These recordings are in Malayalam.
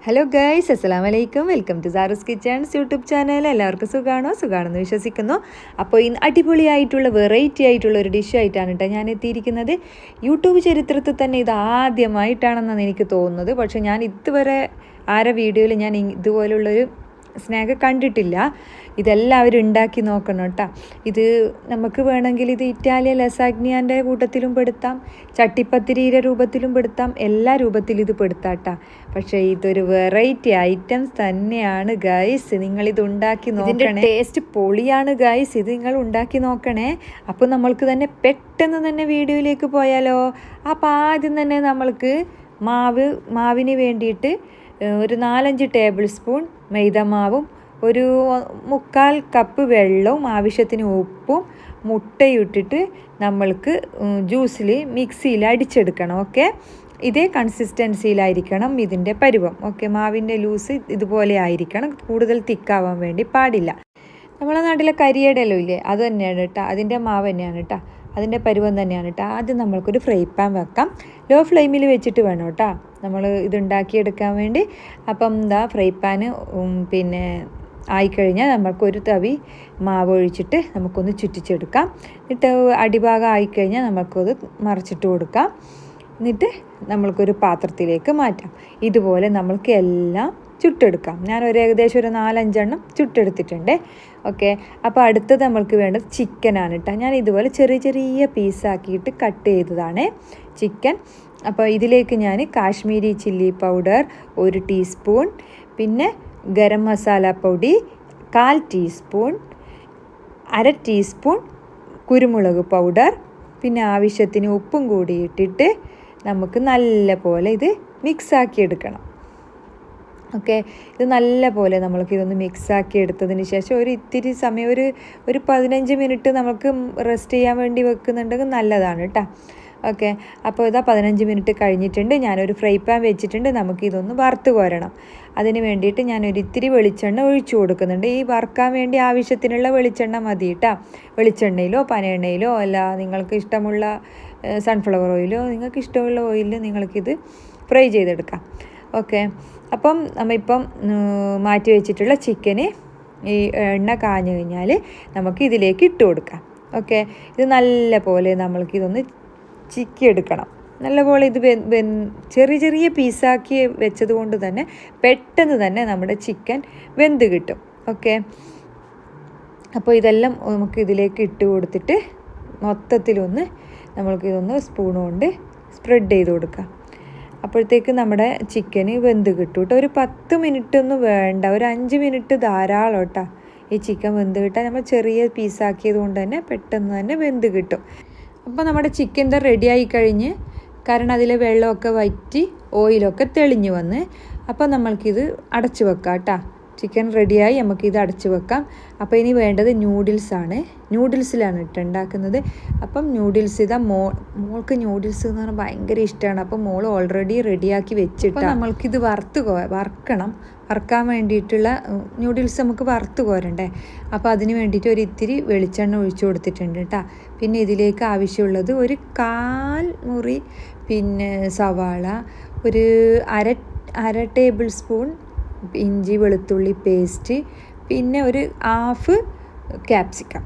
ഹലോ ഗൈസ്, അസ്സലാമു അലൈക്കും. Welcome to Saru's kitchens YouTube channel. എല്ലാവർക്കും സുഖമാണെന്ന് വിശ്വസിക്കുന്നു. അപ്പോൾ ഇന്ന് അടിപൊളിയായിട്ടുള്ള വെറൈറ്റി ആയിട്ടുള്ള ഒരു ഡിഷായിട്ടാണ് കേട്ടോ ഞാൻ എത്തിയിരിക്കുന്നത്. യൂട്യൂബ് ചരിത്രത്തിൽ തന്നെ ഇത് ആദ്യമായിട്ടാണെന്നാണ് എനിക്ക് തോന്നുന്നത്. പക്ഷേ ഞാൻ ഇതുവരെ വീഡിയോയിൽ ഞാൻ ഇതുപോലുള്ളൊരു സ്നാക്ക് കണ്ടിട്ടില്ല. ഇതെല്ലാവരും ഉണ്ടാക്കി നോക്കണം കേട്ടോ. ഇത് നമുക്ക് വേണമെങ്കിൽ ഇത് ഇറ്റാലിയൻ ലസാഗ്നിയാൻ്റെ കൂട്ടത്തിലും പെടുത്താം, ചട്ടിപ്പത്തിരിയുടെ രൂപത്തിലും പെടുത്താം, എല്ലാ രൂപത്തിലും ഇത് പെടുത്താം കേട്ടോ. പക്ഷേ ഇതൊരു വെറൈറ്റി ഐറ്റംസ് തന്നെയാണ് ഗൈസ്. നിങ്ങളിത് ഉണ്ടാക്കി നോക്കണേ. ടേസ്റ്റ് പൊളിയാണ് ഗൈസ്. ഇത് നിങ്ങൾ ഉണ്ടാക്കി നോക്കണേ. അപ്പോൾ നമ്മൾക്ക് തന്നെ പെട്ടെന്ന് തന്നെ വീഡിയോയിലേക്ക് പോയാലോ. അപ്പോൾ ആദ്യം തന്നെ നമ്മൾക്ക് മാവിന് വേണ്ടിയിട്ട് ഒരു 4-5 ടേബിൾ സ്പൂൺ മൈദമാവും, ഒരു 3/4 കപ്പ് വെള്ളവും, ആവശ്യത്തിന് ഉപ്പും, മുട്ടയും ഇട്ടിട്ട് നമ്മൾക്ക് മിക്സിയിൽ അടിച്ചെടുക്കണം. ഓക്കെ, ഇതേ കൺസിസ്റ്റൻസിയിലായിരിക്കണം ഇതിൻ്റെ പരുവം. ഓക്കെ, മാവിൻ്റെ ലൂസ് ഇതുപോലെ ആയിരിക്കണം, കൂടുതൽ തിക്കാവാൻ വേണ്ടി പാടില്ല. നമ്മളെ നാട്ടിലെ കരിയടലോ ഇല്ലേ, അത് തന്നെയാണ് കേട്ടോ, അതിൻ്റെ മാവ് തന്നെയാണ് കേട്ടോ, അതിൻ്റെ പരുവം തന്നെയാണ് കേട്ടോ. ആദ്യം നമ്മൾക്കൊരു ഫ്രൈ പാൻ വെക്കാം. ലോ ഫ്ലെയിമിൽ വെച്ചിട്ട് വേണം കേട്ടോ നമ്മൾ ഇതുണ്ടാക്കിയെടുക്കാൻ വേണ്ടി. അപ്പം ഫ്രൈ പാന് ആയിക്കഴിഞ്ഞാൽ നമ്മൾക്കൊരു തവി മാവ് ഒഴിച്ചിട്ട് നമുക്കൊന്ന് ചുറ്റിച്ചെടുക്കാം. എന്നിട്ട് അടിഭാഗം ആയിക്കഴിഞ്ഞാൽ നമുക്കത് മറിച്ചിട്ട് കൊടുക്കാം. എന്നിട്ട് നമ്മൾക്കൊരു പാത്രത്തിലേക്ക് മാറ്റാം. ഇതുപോലെ നമ്മൾക്ക് എല്ലാം ചുട്ടെടുക്കാം. ഞാൻ ഏകദേശം ഒരു 4-5 ചുട്ടെടുത്തിട്ടുണ്ട്. ഓക്കെ, അപ്പോൾ അടുത്തത് നമ്മൾക്ക് വേണ്ടത് ചിക്കനാണ് കേട്ടോ. ഞാൻ ഇതുപോലെ ചെറിയ ചെറിയ പീസാക്കിയിട്ട് കട്ട് ചെയ്തതാണ് ചിക്കൻ. അപ്പോൾ ഇതിലേക്ക് ഞാൻ കാശ്മീരി ചില്ലി പൗഡർ 1 ടീസ്പൂൺ, പിന്നെ ഗരം മസാല പൊടി 1/4 ടീസ്പൂൺ, 1/2 ടീസ്പൂൺ കുരുമുളക് പൗഡർ, പിന്നെ ആവശ്യത്തിന് ഉപ്പും കൂടി ഇട്ടിട്ട് നമുക്ക് നല്ല പോലെ ഇത് മിക്സാക്കി എടുക്കണം. ഓക്കെ, ഇത് നല്ല പോലെ നമ്മൾക്കിതൊന്ന് മിക്സാക്കി എടുത്തതിന് ശേഷം ഇത്തിരി സമയം ഒരു 15 മിനിറ്റ് നമുക്ക് റെസ്റ്റ് ചെയ്യാൻ വേണ്ടി വെക്കുന്നുണ്ടെങ്കിൽ നല്ലതാണ് കേട്ടോ. ഓക്കെ, അപ്പോൾ 15 മിനിറ്റ് കഴിഞ്ഞിട്ടുണ്ട്. ഞാനൊരു ഫ്രൈ പാൻ വെച്ചിട്ടുണ്ട്. നമുക്കിതൊന്ന് വറുത്ത് കോരണം. അതിന് വേണ്ടിയിട്ട് ഇത്തിരി വെളിച്ചെണ്ണ ഒഴിച്ചു കൊടുക്കുന്നുണ്ട്. ഈ വറുക്കാൻ വേണ്ടി ആവശ്യത്തിനുള്ള വെളിച്ചെണ്ണ മതി കേട്ടോ. വെളിച്ചെണ്ണയിലോ പനയെണ്ണയിലോ അല്ല, നിങ്ങൾക്ക് ഇഷ്ടമുള്ള സൺഫ്ലവർ ഓയിലോ, നിങ്ങൾക്ക് ഇഷ്ടമുള്ള ഓയിലിൽ നിങ്ങൾക്കിത് ഫ്രൈ ചെയ്തെടുക്കാം. ഓക്കെ, അപ്പം നമ്മളിപ്പം മാറ്റി വെച്ചിട്ടുള്ള ചിക്കന് ഈ എണ്ണ കാഞ്ഞു കഴിഞ്ഞാൽ നമുക്ക് ഇതിലേക്ക് ഇട്ട് കൊടുക്കാം. ഓക്കെ, ഇത് നല്ല പോലെ നമ്മൾക്കിതൊന്ന് ചിക്കിയെടുക്കണം. നല്ലപോലെ ഇത് ചെറിയ ചെറിയ പീസാക്കി വെച്ചത് കൊണ്ട് തന്നെ പെട്ടെന്ന് തന്നെ നമ്മുടെ ചിക്കൻ വെന്ത് കിട്ടും. ഓക്കെ, അപ്പോൾ ഇതെല്ലാം നമുക്ക് ഇതിലേക്ക് ഇട്ട് കൊടുത്തിട്ട് മൊത്തത്തിലൊന്ന് നമ്മൾക്കിതൊന്ന് സ്പൂൺ കൊണ്ട് സ്പ്രെഡ് ചെയ്ത് കൊടുക്കാം. അപ്പോഴത്തേക്ക് നമ്മുടെ ചിക്കന് വെന്ത് കിട്ടും കേട്ടോ. ഒരു 10 മിനിറ്റ് ഒന്നും വേണ്ട, ഒരു 5 മിനിറ്റ് ധാരാളം കേട്ടോ ഈ ചിക്കൻ വെന്ത് കിട്ടാൻ. നമ്മൾ ചെറിയ പീസാക്കിയത് കൊണ്ട് തന്നെ പെട്ടെന്ന് തന്നെ വെന്ത് കിട്ടും. അപ്പോൾ നമ്മുടെ ചിക്കൻ റെഡിയായി കഴിഞ്ഞ്, കാരണം അതിലെ വെള്ളമൊക്കെ വറ്റി ഓയിലൊക്കെ തെളിഞ്ഞ് വന്ന്, അപ്പോൾ നമ്മൾക്കിത് അടച്ച് വെക്കാം കേട്ടോ. ചിക്കൻ റെഡിയായി, നമുക്കിത് അടച്ച് വെക്കാം. അപ്പോൾ ഇനി വേണ്ടത് നൂഡിൽസാണ്. നൂഡിൽസിലാണ് ഉണ്ടാക്കുന്നത്. അപ്പം നൂഡിൽസ് മോൾക്ക് നൂഡിൽസ് എന്ന് പറഞ്ഞാൽ ഭയങ്കര ഇഷ്ടമാണ്. അപ്പം മോൾ ഓൾറെഡി റെഡിയാക്കി വെച്ചിട്ട് നമ്മൾക്കിത് വറുക്കാൻ വേണ്ടിയിട്ടുള്ള നൂഡിൽസ് നമുക്ക് വറുത്ത് കോരണ്ടേ. അപ്പോൾ അതിന് വേണ്ടിയിട്ട് ഇത്തിരി വെളിച്ചെണ്ണ ഒഴിച്ചു കൊടുത്തിട്ടുണ്ട് കേട്ടോ. പിന്നെ ഇതിലേക്ക് ആവശ്യമുള്ളത് 1/4 മുറി സവാള, ഒരു അര ടേബിൾ സ്പൂൺ ഇഞ്ചി വെളുത്തുള്ളി പേസ്റ്റ്, പിന്നെ ഒരു 1/2 ക്യാപ്സിക്കം.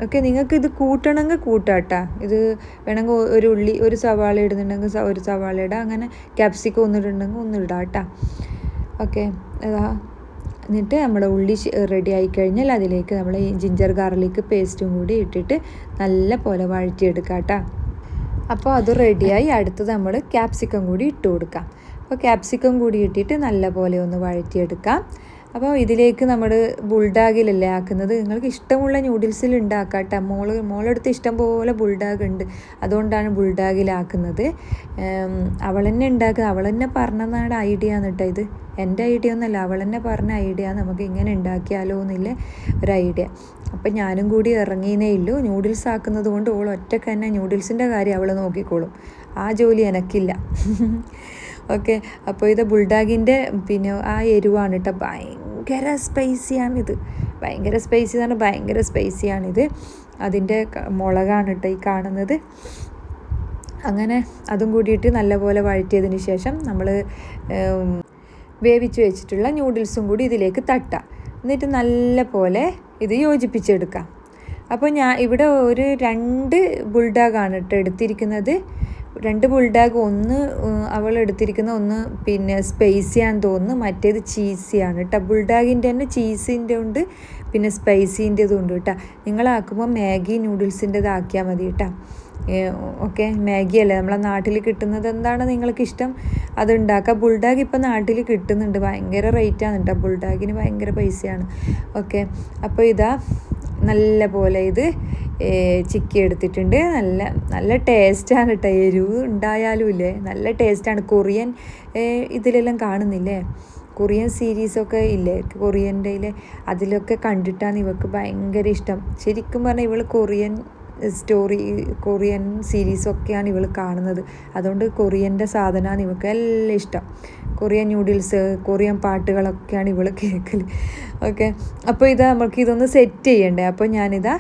ഓക്കെ, നിങ്ങൾക്ക് ഇത് കൂട്ടണമെങ്കിൽ കൂട്ടാം കേട്ടോ. ഇത് വേണമെങ്കിൽ ഒരു സവാള ഇടുന്നുണ്ടെങ്കിൽ ഒരു സവാള ഇടാം, അങ്ങനെ ക്യാപ്സിക്കം ഒന്നിടുന്നുണ്ടെങ്കിൽ ഒന്നിടാം കേട്ടോ. ഓക്കെ, എന്നിട്ട് നമ്മുടെ ഉള്ളി റെഡി ആയി കഴിഞ്ഞാൽ അതിലേക്ക് നമ്മൾ ജിഞ്ചർ ഗാർലിക് പേസ്റ്റും കൂടി ഇട്ടിട്ട് നല്ല പോലെ വഴറ്റിയെടുക്കാം കേട്ടോ. അപ്പോൾ അത് റെഡിയായി. അടുത്തത് നമ്മൾ ക്യാപ്സിക്കം കൂടി ഇട്ട് കൊടുക്കാം. അപ്പോൾ ക്യാപ്സിക്കം കൂടി ഇട്ടിട്ട് നല്ല പോലെ ഒന്ന് വഴറ്റിയെടുക്കാം. അപ്പോൾ ഇതിലേക്ക് നമ്മൾ ബുൾഡാഗിലല്ലേ ആക്കുന്നത്. നിങ്ങൾക്ക് ഇഷ്ടമുള്ള നൂഡിൽസിൽ ഉണ്ടാക്കാം കേട്ടോ. മോളെടുത്ത് ഇഷ്ടം പോലെ ബുൾഡാഗ് ഉണ്ട്, അതുകൊണ്ടാണ് ബുൾഡാഗിലാക്കുന്നത്. അവൾ തന്നെ പറഞ്ഞതാണ് ഐഡിയ എന്ന് കേട്ടോ. ഇത് എൻ്റെ ഐഡിയ ഒന്നല്ല, അവൾ തന്നെ പറഞ്ഞ ഐഡിയ. നമുക്ക് ഇങ്ങനെ ഉണ്ടാക്കിയാലോ എന്നില്ല ഒരു ഐഡിയ. അപ്പം ഞാനും കൂടി ഇറങ്ങിയേ ഉള്ളൂ. നൂഡിൽസ് ആക്കുന്നത് കൊണ്ട് ഓൾ ഒറ്റക്ക് തന്നെ നൂഡിൽസിൻ്റെ കാര്യം അവൾ നോക്കിക്കോളും. ആ ജോലി എനക്കില്ല. ഓക്കെ, അപ്പോൾ ഇത് ബുൾഡാഗിൻ്റെ ആ എരിവാണ് കേട്ടോ. ഭയങ്കര സ്പൈസിയാണിത്. ഭയങ്കര സ്പൈസിയാണിത്. അതിൻ്റെ മുളകാണ് കേട്ടോ ഈ കാണുന്നത്. അങ്ങനെ അതും കൂടിയിട്ട് നല്ലപോലെ വഴറ്റിയതിന് ശേഷം നമ്മൾ വേവിച്ച് വെച്ചിട്ടുള്ള ന്യൂഡിൽസും കൂടി ഇതിലേക്ക് തട്ടാം. എന്നിട്ട് നല്ല പോലെ ഇത് യോജിപ്പിച്ചെടുക്കാം. അപ്പോൾ ഞാൻ ഇവിടെ ഒരു 2 ബുൾഡാഗാണ് കേട്ടോ എടുത്തിരിക്കുന്നത്. 2 ബുൾഡാഗ്, ഒന്ന് അവൾ എടുത്തിരിക്കുന്ന ഒന്ന് പിന്നെ സ്പൈസിയാണെന്ന് തോന്നുന്നു, മറ്റേത് ചീസിയാണ് കേട്ടോ. ബുൾഡാഗിൻ്റെ തന്നെ ചീസിൻ്റെ ഉണ്ട്, പിന്നെ സ്പൈസീൻ്റെതും ഉണ്ട് കേട്ടോ. നിങ്ങളാക്കുമ്പോൾ മാഗി നൂഡിൽസിൻ്റെതാക്കിയാൽ മതി കേട്ടോ. ഓക്കെ, മാഗി അല്ലേ നമ്മളെ നാട്ടിൽ കിട്ടുന്നത്, എന്താണ് നിങ്ങൾക്ക് ഇഷ്ടം അത് ഉണ്ടാക്കുക. ബുൾഡാഗ് ഇപ്പം നാട്ടിൽ കിട്ടുന്നുണ്ട്, ഭയങ്കര റേറ്റാണ് കേട്ടോ. ബുൾഡാഗിന് ഭയങ്കര പൈസയാണ്. ഓക്കെ, അപ്പോൾ ഇതാ നല്ല പോലെ ഇത് ചിക്കി എടുത്തിട്ടുണ്ട്. നല്ല നല്ല ടേസ്റ്റാണ് കേട്ടോ. എരിവ് ഉണ്ടായാലും ഇല്ലേ നല്ല ടേസ്റ്റാണ്. കൊറിയൻ ഇതിലെല്ലാം കാണുന്നില്ലേ, കൊറിയൻ സീരീസൊക്കെ ഇല്ലേ, കൊറിയൻ്റെ അതിലൊക്കെ കണ്ടിട്ടാണ് ഇവൾക്ക് ഭയങ്കര ഇഷ്ടം. ശരിക്കും പറഞ്ഞാൽ ഇവൾ കൊറിയൻ സീരീസൊക്കെയാണ് ഇവൾ കാണുന്നത്. അതുകൊണ്ട് കൊറിയൻ്റെ സാധനമാണ് ഇവൾക്ക് എല്ലാം ഇഷ്ടം. കൊറിയൻ ന്യൂഡിൽസ്, കൊറിയൻ പാട്ടുകളൊക്കെയാണ് ഇവൾ കേൾക്കൽ. ഓക്കെ, അപ്പോൾ ഇതാ നമുക്ക് ഇതൊന്ന് സെറ്റ് ചെയ്യണ്ടേ. അപ്പോൾ ഞാനിതാ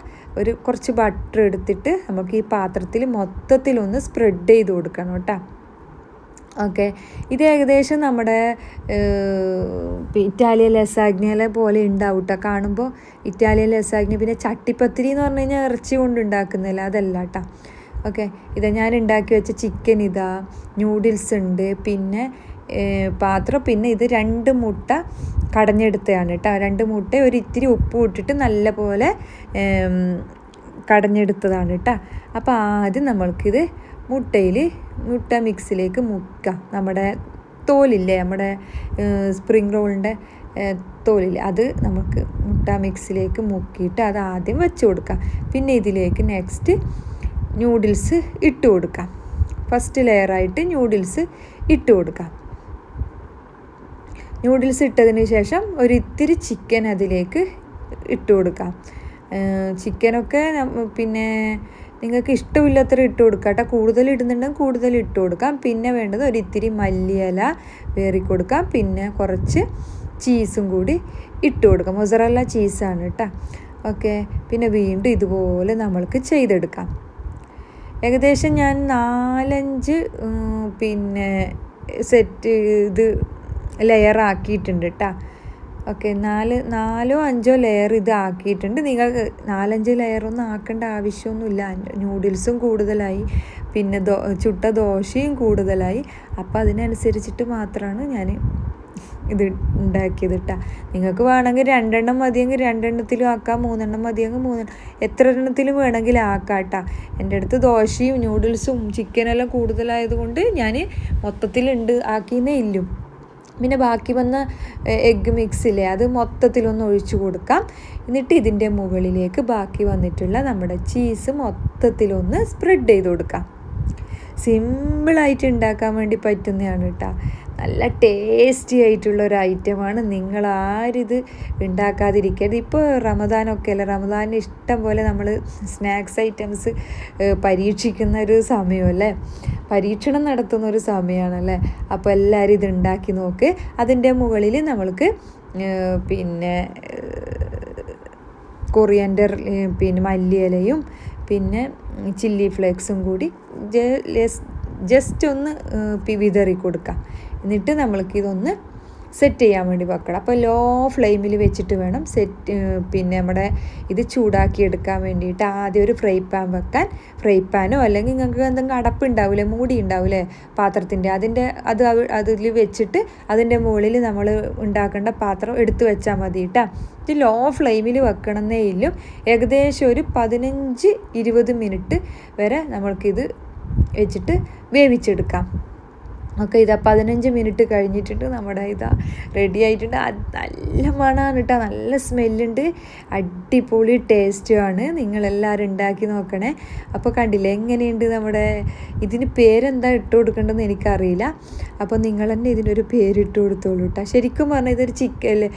കുറച്ച് ബട്ടർ എടുത്തിട്ട് നമുക്ക് ഈ പാത്രത്തിൽ മൊത്തത്തിലൊന്ന് സ്പ്രെഡ് ചെയ്ത് കൊടുക്കണം കേട്ടോ. ഓക്കെ, ഇത് ഏകദേശം നമ്മുടെ ഇറ്റാലിയൻ ലസാഗ്നയിലെ പോലെ ഉണ്ടാവും കേട്ടോ കാണുമ്പോൾ. ഇറ്റാലിയൻ ലസാഗ്ന പിന്നെ ചട്ടിപ്പത്തിരി എന്ന് പറഞ്ഞു കഴിഞ്ഞാൽ ഇറച്ചി കൊണ്ട് ഉണ്ടാക്കുന്നില്ല, അതല്ല കേട്ടോ. ഓക്കെ, ഇതാ ഞാൻ ഉണ്ടാക്കി വെച്ച ചിക്കൻ, ഇതാ ന്യൂഡിൽസ് ഉണ്ട്, പിന്നെ പാത്രം, പിന്നെ ഇത് 2 മുട്ട കടഞ്ഞെടുത്തതാണ് കേട്ടോ. 2 മുട്ട ഇത്തിരി ഉപ്പ് ഇട്ടിട്ട് നല്ല പോലെ കടഞ്ഞെടുത്തതാണ് കേട്ടോ. അപ്പോൾ ആദ്യം നമ്മൾക്കിത് മുട്ട മിക്സിലേക്ക് മുക്കാം. നമ്മുടെ തോലില്ലേ, നമ്മുടെ സ്പ്രിങ് റോളിൻ്റെ തോലില്ലേ, അത് നമുക്ക് മുട്ട മിക്സിലേക്ക് മുക്കിയിട്ട് അത് ആദ്യം വെച്ച് കൊടുക്കാം. പിന്നെ ഇതിലേക്ക് നെക്സ്റ്റ് ന്യൂഡിൽസ് ഇട്ട് കൊടുക്കാം. ഫസ്റ്റ് ലെയറായിട്ട് ന്യൂഡിൽസ് ഇട്ട് കൊടുക്കാം. ന്യൂഡിൽസ് ഇട്ടതിന് ശേഷം ഇത്തിരി ചിക്കൻ അതിലേക്ക് ഇട്ട് കൊടുക്കാം. ചിക്കനൊക്കെ പിന്നെ നിങ്ങൾക്ക് ഇഷ്ടമില്ലാത്ര ഇട്ട് കൊടുക്കാം കേട്ടോ. കൂടുതൽ ഇടുന്നുണ്ടെങ്കിൽ കൂടുതൽ ഇട്ട് കൊടുക്കാം. പിന്നെ വേണ്ടത് ഇത്തിരി മല്ലിയില വേറി കൊടുക്കാം. പിന്നെ കുറച്ച് ചീസും കൂടി ഇട്ട് കൊടുക്കാം. മൊസറല്ല ചീസാണ് കേട്ടോ. ഓക്കെ, പിന്നെ വീണ്ടും ഇതുപോലെ നമ്മൾക്ക് ചെയ്തെടുക്കാം. ഏകദേശം ഞാൻ 4-5 പിന്നെ സെറ്റ് ഇത് ലെയറാക്കിയിട്ടുണ്ട് കേട്ടോ. ഓക്കെ, 4-5 ലെയർ ഇത് ആക്കിയിട്ടുണ്ട്. നിങ്ങൾക്ക് 4-5 ലെയറൊന്നും ആക്കേണ്ട ആവശ്യമൊന്നുമില്ല. ന്യൂഡിൽസും കൂടുതലായി, പിന്നെ ചുട്ട ദോശയും കൂടുതലായി. അപ്പോൾ അതിനനുസരിച്ചിട്ട് മാത്രമാണ് ഞാൻ ഇത് ഉണ്ടാക്കിയത് കേട്ടോ. നിങ്ങൾക്ക് വേണമെങ്കിൽ 2 എണ്ണം മതിയെങ്കിൽ 2 എണ്ണത്തിലും ആക്കാം, 3 എണ്ണം മതിയെങ്കിൽ 3 എണ്ണം, എത്ര എണ്ണത്തിലും വേണമെങ്കിൽ ആക്കാം കേട്ടോ. എൻ്റെ അടുത്ത് ദോശയും ന്യൂഡിൽസും ചിക്കനെല്ലാം കൂടുതലായതുകൊണ്ട് ഞാൻ മൊത്തത്തിലുണ്ട് ആക്കിയെന്നേ ഇല്ലും. പിന്നെ ബാക്കി വന്ന എഗ്ഗ് മിക്സില്ലേ, അത് മൊത്തത്തിലൊന്ന് ഒഴിച്ചു കൊടുക്കാം. എന്നിട്ട് ഇതിൻ്റെ മുകളിലേക്ക് ബാക്കി വന്നിട്ടുള്ള നമ്മുടെ ചീസ് മൊത്തത്തിലൊന്ന് സ്പ്രെഡ് ചെയ്ത് കൊടുക്കാം. സിമ്പിളായിട്ട് ഉണ്ടാക്കാൻ വേണ്ടി പറ്റുന്നതാണ് കേട്ടോ. നല്ല ടേസ്റ്റി ആയിട്ടുള്ള ഒരു ഐറ്റമാണ്. നിങ്ങൾ ആരിത് ഉണ്ടാക്കാതിരിക്കരുത്. ഇപ്പോൾ റമദാനൊക്കെ അല്ലേ, റമദാനിന് ഇഷ്ടം പോലെ നമ്മൾ സ്നാക്സ് ഐറ്റംസ് പരീക്ഷിക്കുന്ന ഒരു സമയമല്ലേ, പരീക്ഷണം നടത്തുന്ന ഒരു സമയമാണല്ലേ. അപ്പോൾ എല്ലാവരും ഇത് ഉണ്ടാക്കി നോക്ക്. അതിൻ്റെ മുകളിൽ നമ്മൾക്ക് പിന്നെ കൊറിയൻഡർ, പിന്നെ മല്ലിയിലയും പിന്നെ ചില്ലി ഫ്ലേക്സും കൂടി ജസ്റ്റ് ഒന്ന് വിതറി കൊടുക്കാം. എന്നിട്ട് നമ്മൾക്കിതൊന്ന് സെറ്റ് ചെയ്യാൻ വേണ്ടി വെക്കണം. അപ്പോൾ ലോ ഫ്ലെയിമിൽ വെച്ചിട്ട് വേണം പിന്നെ നമ്മുടെ ഇത് ചൂടാക്കി എടുക്കാൻ വേണ്ടിയിട്ട്. ആദ്യം ഒരു ഫ്രൈ പാൻ വെക്കാൻ. ഫ്രൈ പാനോ അല്ലെങ്കിൽ നിങ്ങൾക്ക് എന്തെങ്കിലും അടപ്പ് ഉണ്ടാവില്ലേ, മൂടി ഉണ്ടാവില്ലേ പാത്രത്തിൻ്റെ, അതിൽ വെച്ചിട്ട് അതിൻ്റെ മുകളിൽ നമ്മൾ ഉണ്ടാക്കേണ്ട പാത്രം എടുത്ത് വെച്ചാൽ മതി കേട്ടോ. ഇത് ലോ ഫ്ലെയിമിൽ വെക്കണമെന്നേ ഇല്ലും. ഏകദേശം ഒരു 15-20 മിനിറ്റ് വരെ നമ്മൾക്കിത് വെച്ചിട്ട് വേവിച്ചെടുക്കാം. ഓക്കെ, ഇതാ 15 മിനിറ്റ് കഴിഞ്ഞിട്ടുണ്ട്. നമ്മുടെ ഇതാ റെഡി ആയിട്ടുണ്ട്. നല്ല മണമാണ് കേട്ടോ, നല്ല സ്മെല്ലുണ്ട്, അടിപൊളി ടേസ്റ്റുമാണ്. നിങ്ങളെല്ലാവരും ഉണ്ടാക്കി നോക്കണേ. അപ്പോൾ കണ്ടില്ലേ എങ്ങനെയുണ്ട് നമ്മുടെ ഇതിന് പേരെന്താ ഇട്ട് കൊടുക്കേണ്ടതെന്ന് എനിക്കറിയില്ല. അപ്പോൾ നിങ്ങൾ തന്നെ ഇതിനൊരു പേരിട്ട് കൊടുത്തോളൂ കേട്ടോ. ശരിക്കും പറഞ്ഞാൽ ഇതൊരു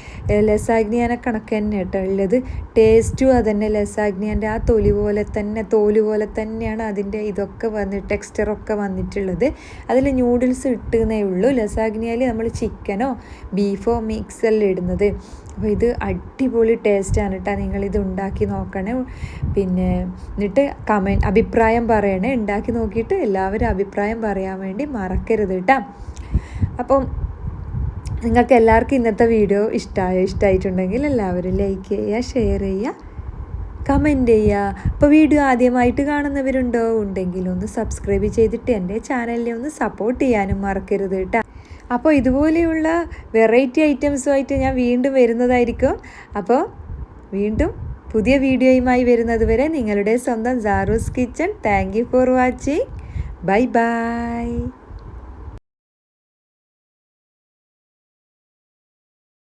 ലസാഗ്നിയാനെ കണക്ക് തന്നെ കേട്ടോ ഉള്ളത്. ടേസ്റ്റും അതന്നെ, ലസാഗ്നിയാൻ്റെ ആ തോല് പോലെ തന്നെയാണ് അതിൻ്റെ ഇതൊക്കെ ടെക്സ്ചറൊക്കെ വന്നിട്ടുള്ളത്. അതിൽ ന്യൂഡിൽസ് ഇട്ടുന്നേ ഉള്ളൂ. ലസാഗ്നിയയിൽ നമ്മൾ ചിക്കനോ ബീഫോ മിക്സെല്ലാം ഇടുന്നത്. അപ്പോൾ ഇത് അടിപൊളി ടേസ്റ്റാണ് കേട്ടോ. നിങ്ങളിത് ഉണ്ടാക്കി നോക്കണേ. പിന്നെ എന്നിട്ട് അഭിപ്രായം പറയണേ. ഉണ്ടാക്കി നോക്കിയിട്ട് എല്ലാവരും അഭിപ്രായം പറയാൻ വേണ്ടി മറക്കരുത് കേട്ടോ. അപ്പം നിങ്ങൾക്ക് എല്ലാവർക്കും ഇന്നത്തെ വീഡിയോ ഇഷ്ടമായിട്ടുണ്ടെങ്കിൽ എല്ലാവരും ലൈക്ക് ചെയ്യുക, ഷെയർ ചെയ്യുക, കമൻറ്റ് ചെയ്യുക. അപ്പോൾ വീഡിയോ ആദ്യമായിട്ട് കാണുന്നവരുണ്ടോ ഉണ്ടെങ്കിൽ ഒന്ന് സബ്സ്ക്രൈബ് ചെയ്തിട്ട് എൻ്റെ ചാനലിനെ ഒന്ന് സപ്പോർട്ട് ചെയ്യാനും മറക്കരുത് കേട്ടോ. അപ്പോൾ ഇതുപോലെയുള്ള വെറൈറ്റി ഐറ്റംസുമായിട്ട് ഞാൻ വീണ്ടും വരുന്നതായിരിക്കും. അപ്പോൾ വീണ്ടും പുതിയ വീഡിയോയുമായി വരുന്നത് വരെ നിങ്ങളുടെ സ്വന്തം Saru's kitchen. Thank you for watching. Bye by.